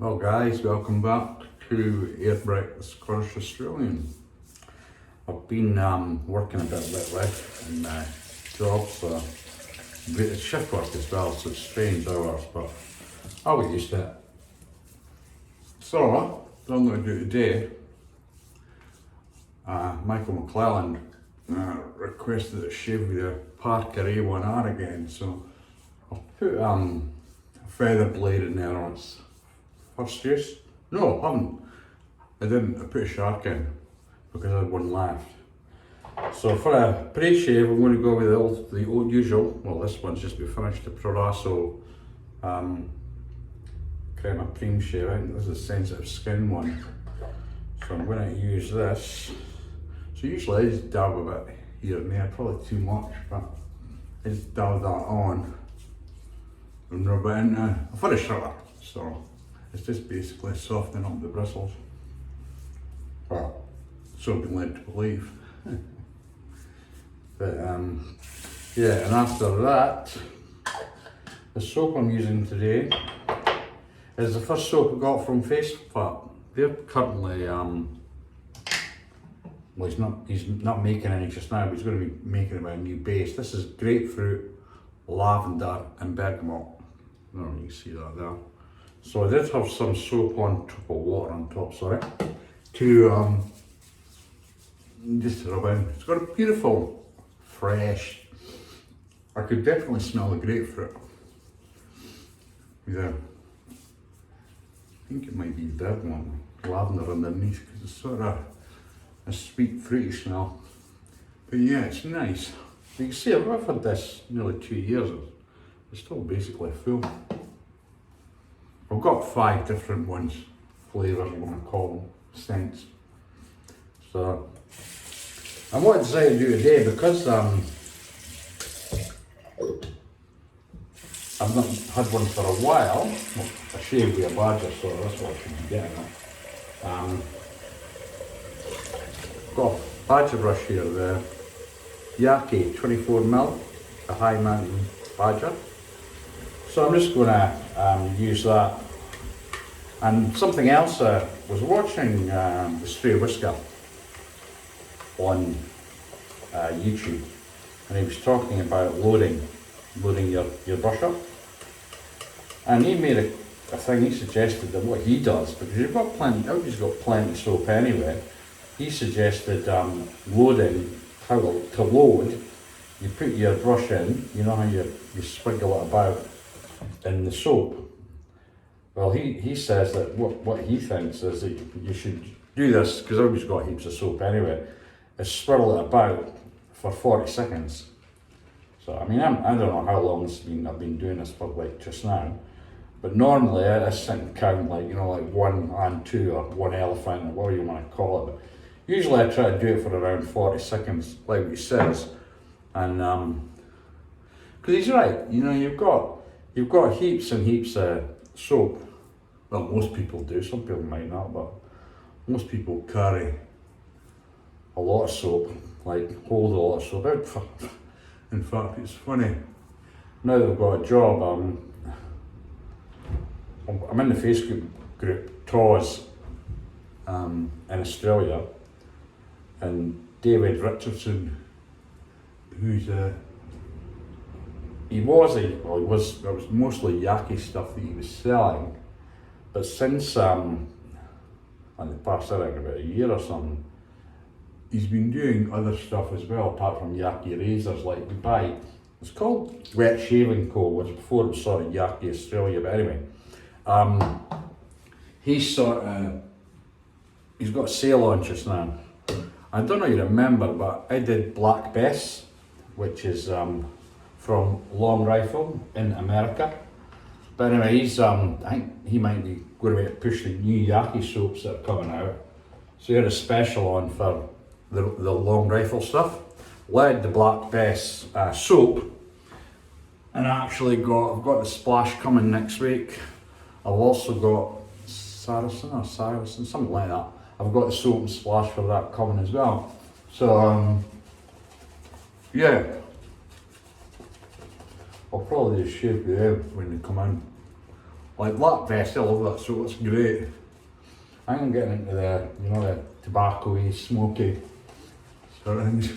Well guys, welcome back to Airbreak the Scottish Australian. I've been working a bit lately in jobs, but it's shift work as well, so it's strange hours, but I'll get used to it. So, what I'm going to do today, Michael McClelland requested that I shave with the Parker A1R again, so I'll put a feather blade in there on its first use. No, I haven't. I didn't. I put a shark in because I had one left. So for a pre-shave, I'm going to go with the old usual. Well, this one's just been finished. The Proraso crema cream shave. I think this is a sensitive skin one. So I'm going to use this. So usually I just dab a bit here and there, probably too much, but I just dab that on and rub it in. I've had a shower, so it's just basically softening up the bristles. Well, so I've been led to believe. But yeah, and after that, the soap I'm using today is the first soap I got from Facebook. They're currently, well, he's not making any just now, but he's going to be making about a new base. This is grapefruit, lavender and bergamot. I don't know if you can see that there. So I did have some soap on top of water on top, sorry, to just to rub in. It's got a beautiful, fresh, I could definitely smell the grapefruit. Yeah, I think it might be bergamot, lavender underneath, because it's sort of a sweet fruity smell. But yeah, it's nice. You can see I've had this nearly 2 years. It's still basically full. I've got 5 different ones, flavours, I'm going to call them, scents. So, and what I decided to do today, because I've not had one for a while, well, I shaved with a badger, so that's what I should be getting at. Got a badger brush here, the Yaqi 24mm, a high mountain badger. So I'm just going to use that. And something else, I was watching the Stray Whisker on YouTube, and he was talking about loading your brush up. And he made a thing, he suggested that what he does, because you've got plenty, everybody's got plenty of soap anyway, he suggested loading, how to load, you put your brush in, you know how you swiggle it about in the soap. Well, he says that what he thinks is that you should do this, because everybody's got heaps of soap anyway, is swirl it about for 40 seconds. So, I mean, I don't know how long I've been doing this for, like, just now, but normally I sit and count, like, you know, like 1 and 2 or 1 elephant or whatever you want to call it, but usually I try to do it for around 40 seconds, like he says, and because he's right, you know, you've got heaps and heaps of soap. Well, most people do, some people might not, but most people carry a lot of soap, like hold a lot of soap. In fact, it's funny, now that I've got a job, I'm in the Facebook group TAWS in Australia, and David Richardson, who's it was mostly Yaqi stuff that he was selling, but since in the past, I think about a year or something, he's been doing other stuff as well, apart from Yaqi razors, like Dubai. It's called Wet Shaving Co, which before it was sort of Yaqi Australia, but anyway. He's got a sale on just now. I don't know if you remember, but I did Black Bess, which is from Long Rifle in America. But anyway, I think he might be going to push the new Yaqi soaps that are coming out. So he had a special on for the Long Rifle stuff. Led the Black Bess soap, and I've got the splash coming next week. I've also got Saracen, something like that. I've got the soap and splash for that coming as well. So yeah, I'll probably just shave with them when they come in. like black vest, I love that, so it's great. I think I'm getting into the, you know, the tobacco-y, smoky sort of things.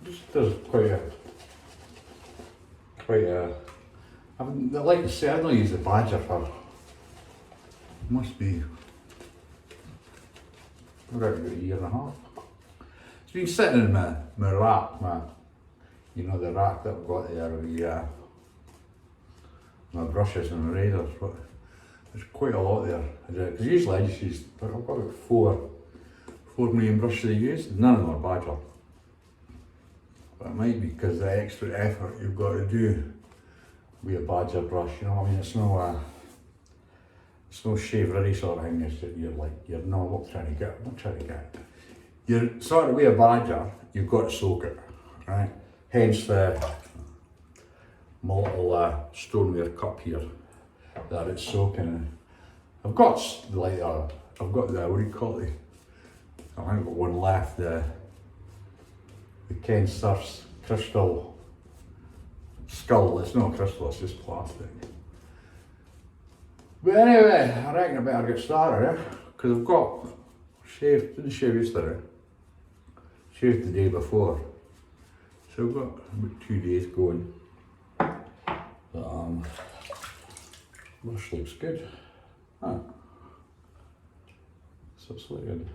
Just does quite a, like I say, I've not used the Badger for, must be, about a year and a half. It's been sitting in my rack, you know, the rack that I've got there with my brushes and my razors, but there's quite a lot there. Because usually I just use, I've got about four main brushes I use, none of them are Badger. But it might be because the extra effort you've got to do with a Badger brush, you know what I mean? It's no shave ready sort of thing, it's that you're not trying to get. You're sort of with a Badger, you've got to soak it, right? Hence my little stoneware cup here that it's soaking in. I've got like I've got the, what do you call it? I think I've got one left, the Ken Surf's crystal skull. It's not crystal, it's just plastic. But anyway, I reckon I better get started, because I've got didn't shave yesterday, shaved the day before. So I've got about 2 days going. But brush looks good. Huh. So it's looking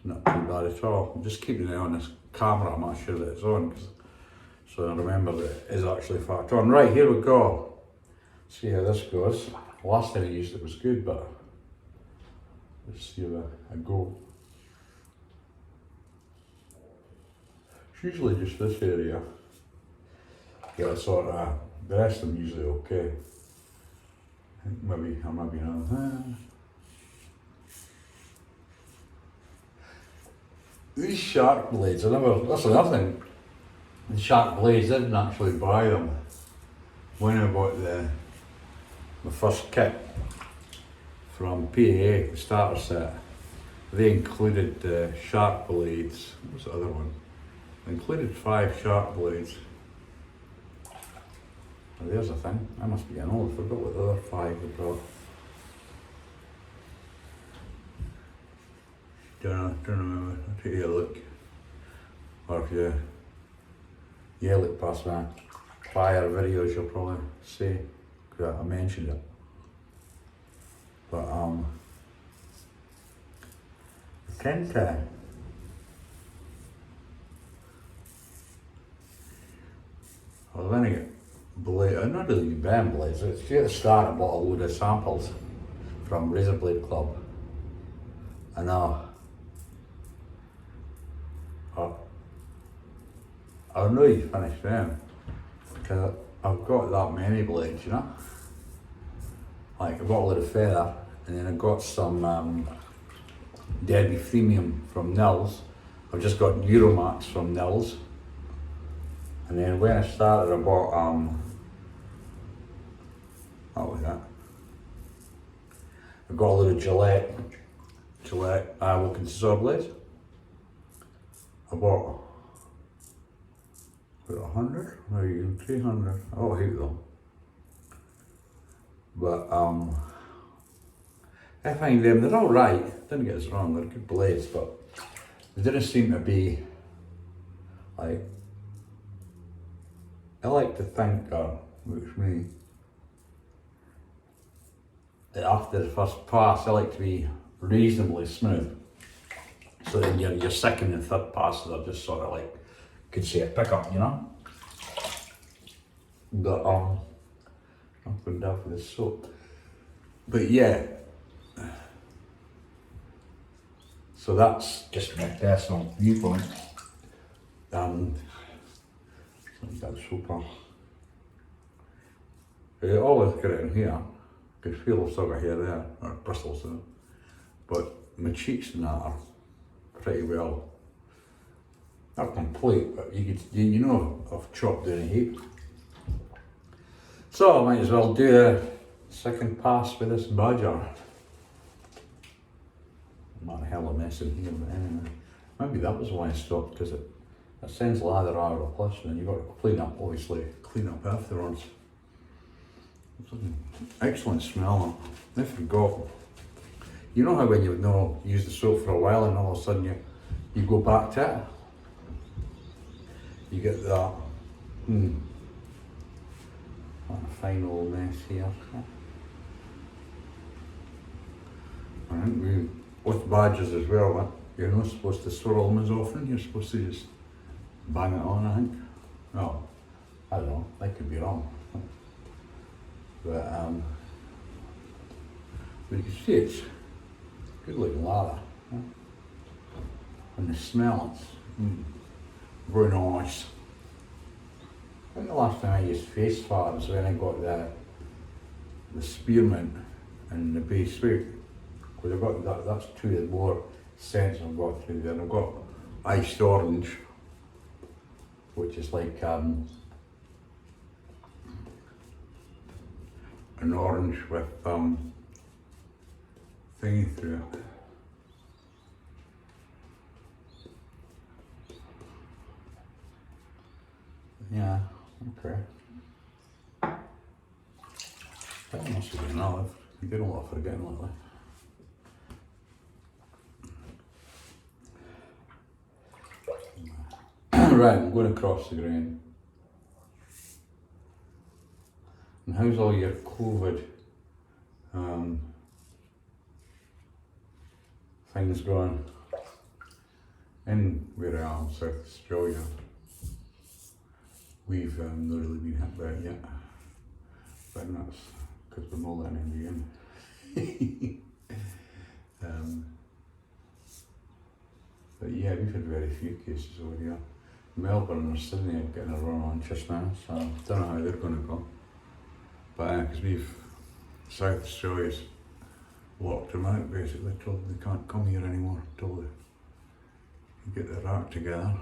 not too bad at all. I'm just keeping an eye on this camera, I'm not sure that it's on, so I remember that it is actually fact on. Right, here we go. See how this goes. Last time I used it was good, but let's see how I go. It's usually just this area. Yeah, sort of, the rest of them usually okay. I think maybe not. These shark blades, that's another thing. The shark blades, I didn't actually buy them when I bought my first kit from PAA, the starter set. They included the shark blades. What was the other one? They included 5 shark blades. Oh, there's a thing. I must be an old. I forgot what the other 5 they brought. Don't remember. I'll take a look. Or if you look past my prior videos, you'll probably see that I mentioned it. But I tend to then I get blade. I'm not really band blades. It's at the start I bought a load of samples from Razor Blade Club. And I really finished them because I've got that many blades, you know. Like I got a little feather, and then I got some Derby Freemium from Nils. I've just got Euromax from Nils, and then when I started, I bought what was that? I got a little Gillette Wilkins saw blades. I bought. 100, maybe 300. Oh, I hate them. But I find them, they're all right. Don't get us wrong, they're good blades, but they didn't seem to be like. I like to think, which me, that after the first pass, I like to be reasonably smooth. So then your second and third passes are just sort of like. Could say a pickup, you know. But I'm going down for this soap. But yeah. So that's just my personal viewpoint. And that soap on. I always get it in here. I can feel I've still got hair there, or bristles there. But my cheeks and that are pretty well. Not complete, but you know I've chopped down a heap. So I might as well do a second pass with this Badger. Not a hell of a mess in here, but anyway. Maybe that was why I stopped, because it sends lather out of the plus, and you've got to clean up afterwards. Excellent smell. I forgot. You know how when you've not used the soap for a while and all of a sudden you go back to it? You get that. What a fine old mess here. I think with badges as well, you're not supposed to swirl them as often, you're supposed to just bang it on, I think. No, I don't know, I could be wrong. But you can see it's good looking lather. And the smell, it's very nice. I think the last time I used face farbs when I got the spearmint and the base sweet. Because I've got that's two of the more scents I've got through there. I've got iced orange, which is like an orange with thingy through it. Yeah, okay. That must have been olive. You did a lot for getting lately. Right, I'm going across the grain. And how's all your COVID things going? In where I am, South Australia, we've not really been hit by it yet. But that's because we're not letting anybody in. But yeah, we've had very few cases over here. Melbourne or Sydney are getting a run on just now, so I don't know how they're going to go. But because South Australia's locked them out basically, told them they can't come here anymore until they get their act together.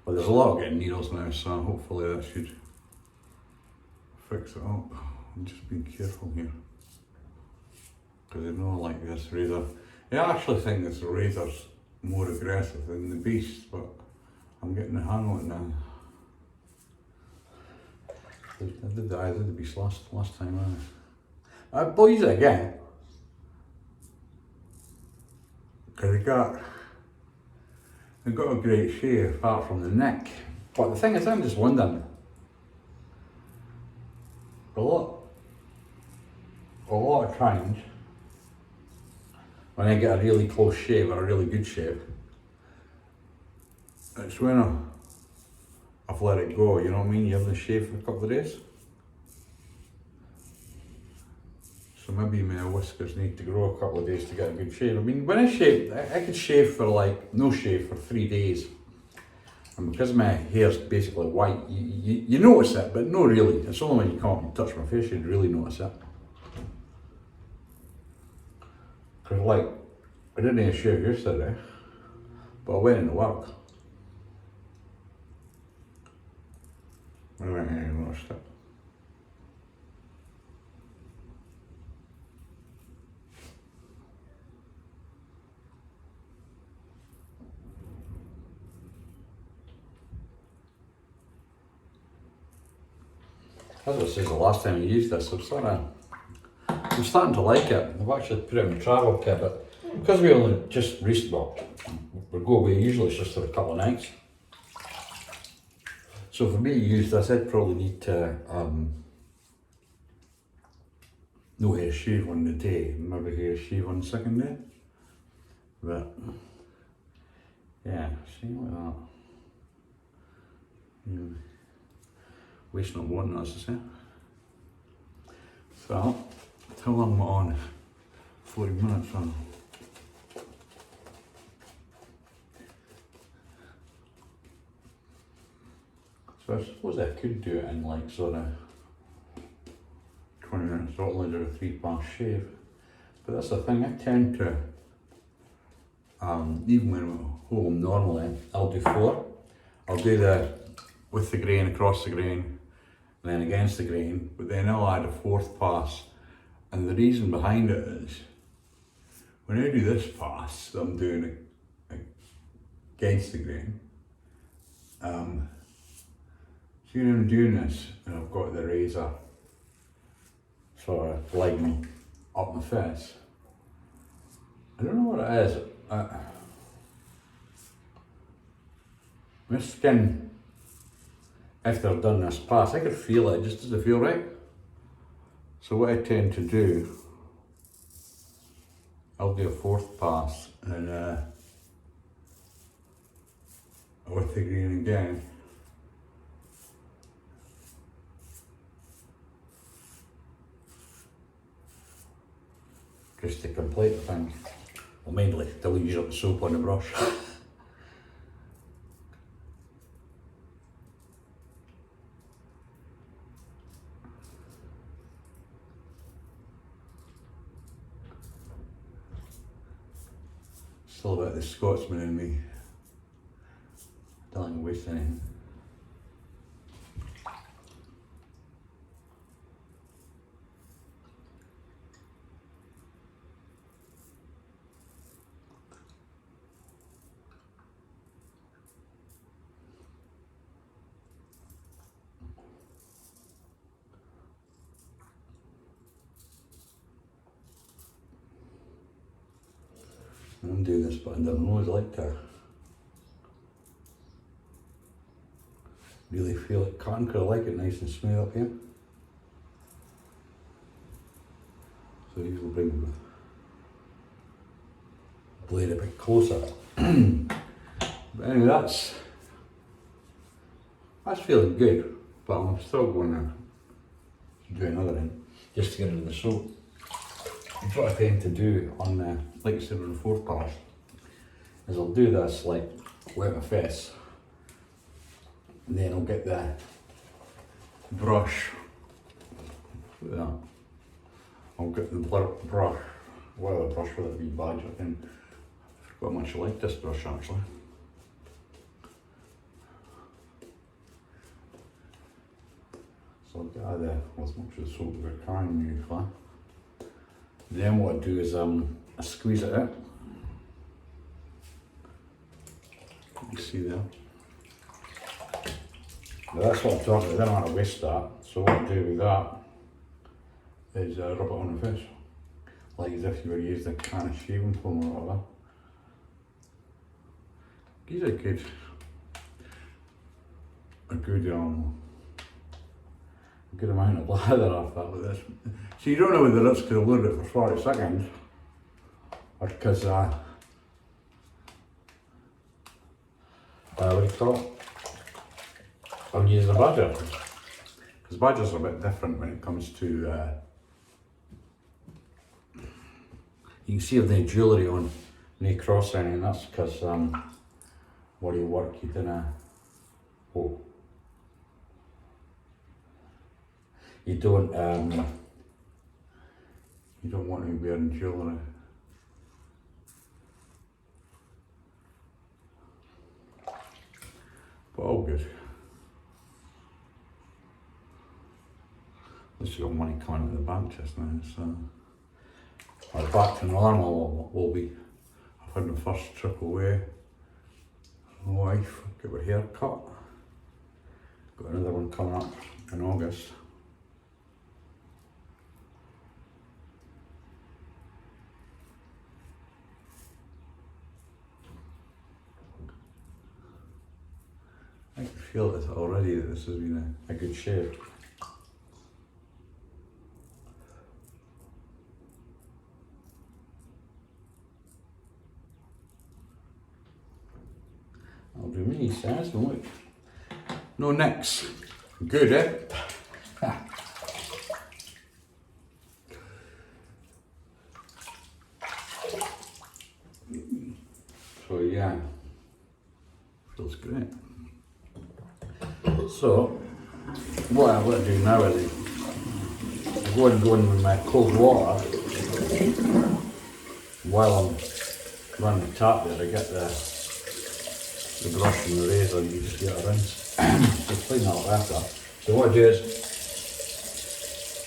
But there's a lot of getting needles now, so hopefully that should fix it up. I'm just being careful here. Because I know like this razor, I actually think this razor's more aggressive than the beast, but I'm getting the hang of it now. I did the beast last time. I'll use it again. Because they got a great shave apart from the neck. But the thing is, I'm just wondering, a lot of times, when I get a really close shave or a really good shave, it's when I've let it go, you know what I mean? You haven't shaved for a couple of days. So maybe my whiskers need to grow a couple of days to get a good shave. I mean, when I shave, I could shave for like, no shave for 3 days. And because my hair's basically white, you notice it, but no really. It's only when you come up and touch my face you'd really notice it. Because like, I didn't even shave yesterday, but I went into work. I went in and noticed it. As I said the last time I used this, I'm starting to like it. I've actually put it in my travel kit, but because we only just recently, we go away, usually it's just for a couple of nights. So for me to use this, I'd probably need to no hair shave on the day, maybe hair shave on the second day. But yeah, see like that. Waste not wanting, as I say. So, how long am I on? 40 minutes on. So I suppose I could do it in like sort of 20 minutes, not only do a 3-pass shave. But that's the thing, I tend to, even when I'm at home normally, I'll do 4. I'll do with the grain, across the grain, and then against the grain, but then I'll add a 4th pass. And the reason behind it is, when I do this pass that I'm doing against the grain, see when I'm doing this, and I've got the razor sort of line up my face. I don't know what it is. My skin, after I've done this pass, I could feel it, it just doesn't feel right. So what I tend to do, I'll do a fourth pass and with the green again. Just to complete the thing. Well, mainly to use up the soap on the brush. Still a bit of the Scotsman in me. Don't like to waste anything. I'm doing this, but I don't always like to really feel it cutting because I like it nice and smooth up here. So these will bring the blade a bit closer. But anyway, that's feeling good, but I'm still going to do another one just to get into the soap. That's what I tend to do on the, like I said on the fourth pass, is I'll do this like wet my face, and then I'll get the brush, I'll get the brush, whatever brush, whether it be badger, and I forgot how much I like this brush actually. So I'll get out there as much of the soap as I can usually. Then what I do is I squeeze it out. You see there. Now that's what I'm talking about. I don't want to waste that. So what I do with that is rub it on the face, like as if you were using a can of shaving foam or whatever. Gives a good amount of lather off that with this. So you don't know whether it's going to load it for 40 seconds or because what do you call it? I'm using a badger. Because badgers are a bit different when it comes to you can see if they jewellery on, no cross or anything, that's because where you work you don't you don't want to be wearing jewellery. But all good. At least you got money coming out of the bank just now, so our back to normal will be. I've had my first trip away. My wife got her hair cut. Got another one coming up in August. I can feel it already that this has been a good shave. I'll do mini size, and look. No nicks. Good, eh? So yeah, feels great. So, what I'm going to do now is I go in with my cold water while I'm running the tap there. I get the brush and the razor and you just get a rinse. Just clean that up after. So what I do is,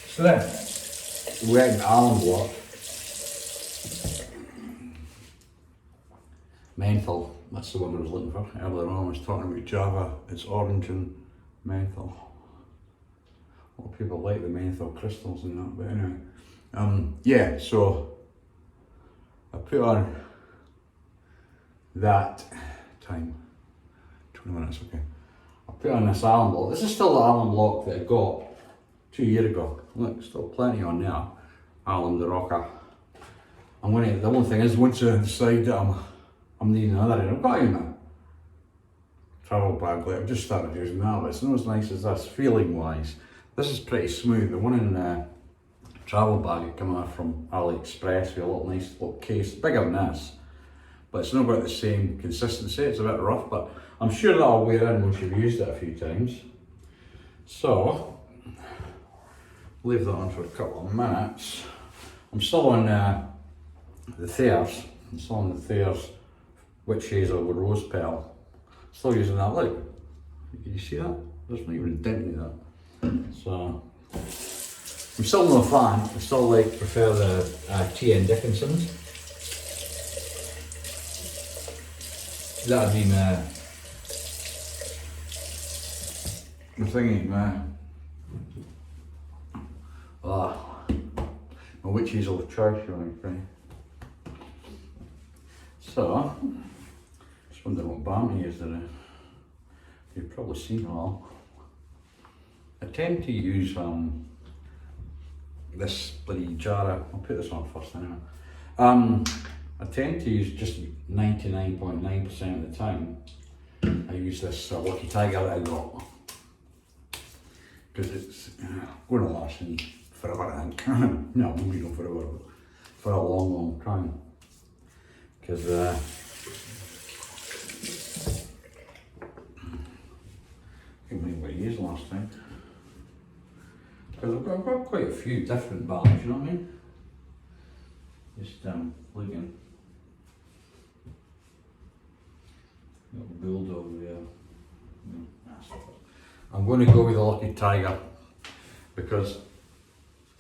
so then, wet and almond block, menthol, that's the one I was looking for. Earlier on I was talking about Java, it's orange and menthol. A lot of people like the menthol crystals and that, but anyway. Yeah, so I put on that time, 20 minutes, okay. I put on this alum block. This is still the alum block that I got 2 years ago. Look, still plenty on there. Alum the rocker. I'm gonna, the only thing is, once I decide that I'm needing another, and I've got in a travel bag, like I've just started using that, but it's not as nice as this, feeling wise. This is pretty smooth. The one in the travel bag it came off from AliExpress with a little nice little case, bigger than this, but it's not got the same consistency. It's a bit rough, but I'm sure that'll wear in once you've used it a few times. So, leave that on for a couple of minutes. I'm still on the Thayers. I'm still on the Thayers Witch Hazel with Rose Pearl. Still using that, look. Can you see that? There's not even a dent in that. So, I'm still no fan. I still prefer the T.N. Dickinson's. That'd be my thingy, my witch hazel of choice, you know. So, just wondering what balm he is there. You've probably seen it all. I tend to use this bloody jar. I'll put this on first anyway. I tend to use just 99.9% of the time. I use this Lucky Tiger that I got because it's going to last me forever. I think. No, maybe not forever, but for a long, long time. Because I can't remember what I used last time. Because I've got quite a few different balms, you know what I mean? Just looking. Little bulldog there. I'm going to go with the Lucky Tiger because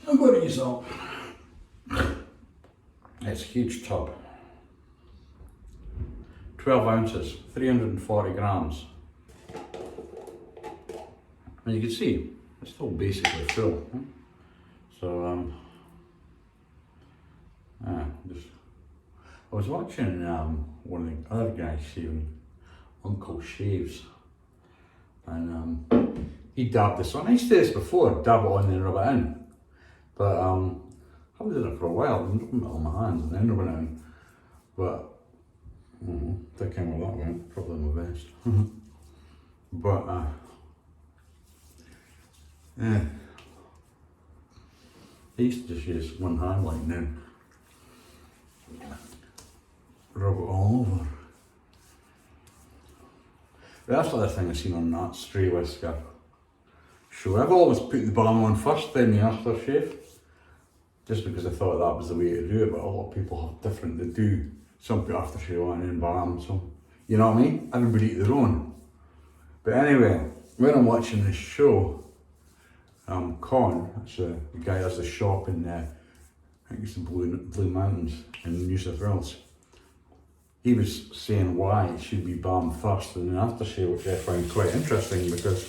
I'm going to use that. It's a huge tub. 12 ounces, 340 grams. And you can see, it's still basically full. So, I was watching one of the other guys shaving, Uncle Shaves, and he dabbed this on. I used to do this before, dab it on and rub it in, but I haven't done it for a while. I'm rubbing it on my hands and then rubbing it in, but that came out that way, probably my best. But yeah, I used to just use one hand like now. Rub it all over. That's the other thing I've seen on that Stray Whisker show. I've always put the balm on first, then the aftershave, just because I thought that was the way to do it, but a lot of people have different, they do some put aftershave on and then balm, so, you know what I mean? Everybody eat their own. But anyway, when I'm watching this show, Con, that's the guy that has the shop in I think it's the Blue Mountains in New South Wales. He was saying why it should be balm first and then aftershave, which I find quite interesting because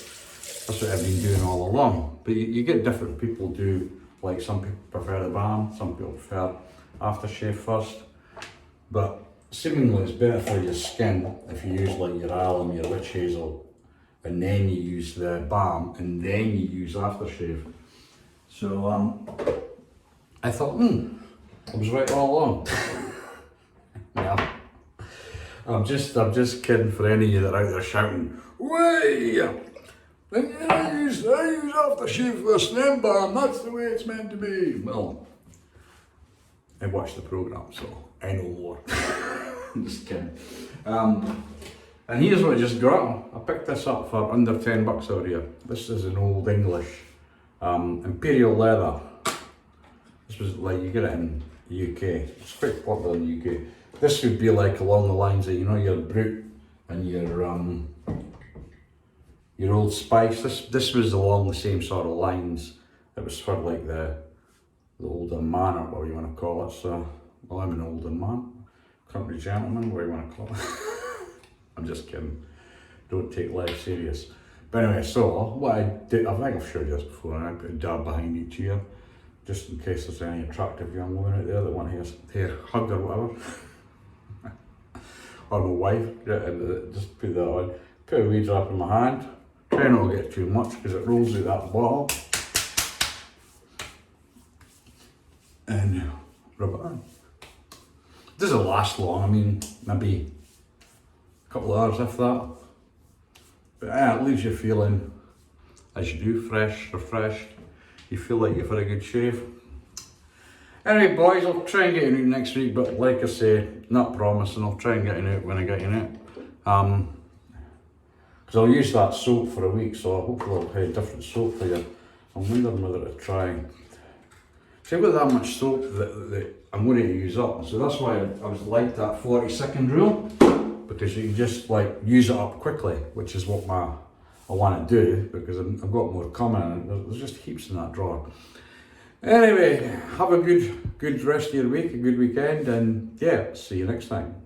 that's what I've been doing all along. But you get different people do, like some people prefer the balm, some people prefer aftershave first. But seemingly it's better for your skin if you use like your alum, your witch hazel, and then you use the balm and then you use aftershave. So I thought, I was right all along. Yeah. I'm just kidding for any of you that are out there shouting, way! I use aftershave first, then balm, that's the way it's meant to be. Well, I watched the programme, so I know more. I'm just kidding. And here's what I just got. I picked this up for under $10 over here. This is an Old English Imperial leather. This was like, you get it in the UK. It's quite popular in the UK. This would be like along the lines of, you know, your Brute and your Old Spice. This was along the same sort of lines. It was for like the older man, or whatever you want to call it. So, well, I'm an older man, country gentleman, whatever you want to call it. I'm just kidding. Don't take life serious. But anyway, so what I did, I think I've showed you this before, and I put a dab behind each ear, just in case there's any attractive young women out there that want to hear hug or whatever. Or my wife, just put that on. Put a wee drop in my hand. Try not to get too much because it rolls out that bottle. And rub it on. It doesn't last long, I mean, maybe a couple of hours if that. But yeah, it leaves you feeling, as you do, fresh, refreshed. You feel like you've had a good shave. Anyway boys, I'll try and get it out next week, but like I say, not promising, I'll try and get it out when I get it out. Because I'll use that soap for a week, so hopefully I'll have a different soap for you. I'm wondering whether to try. See, I've got that much soap that I'm going to use up, so that's why I was like that 40-second rule. Because you can just like use it up quickly, which is what I want to do, because I've got more coming and there's just heaps in that drawer. Anyway, have a good rest of your week, a good weekend, and yeah, see you next time.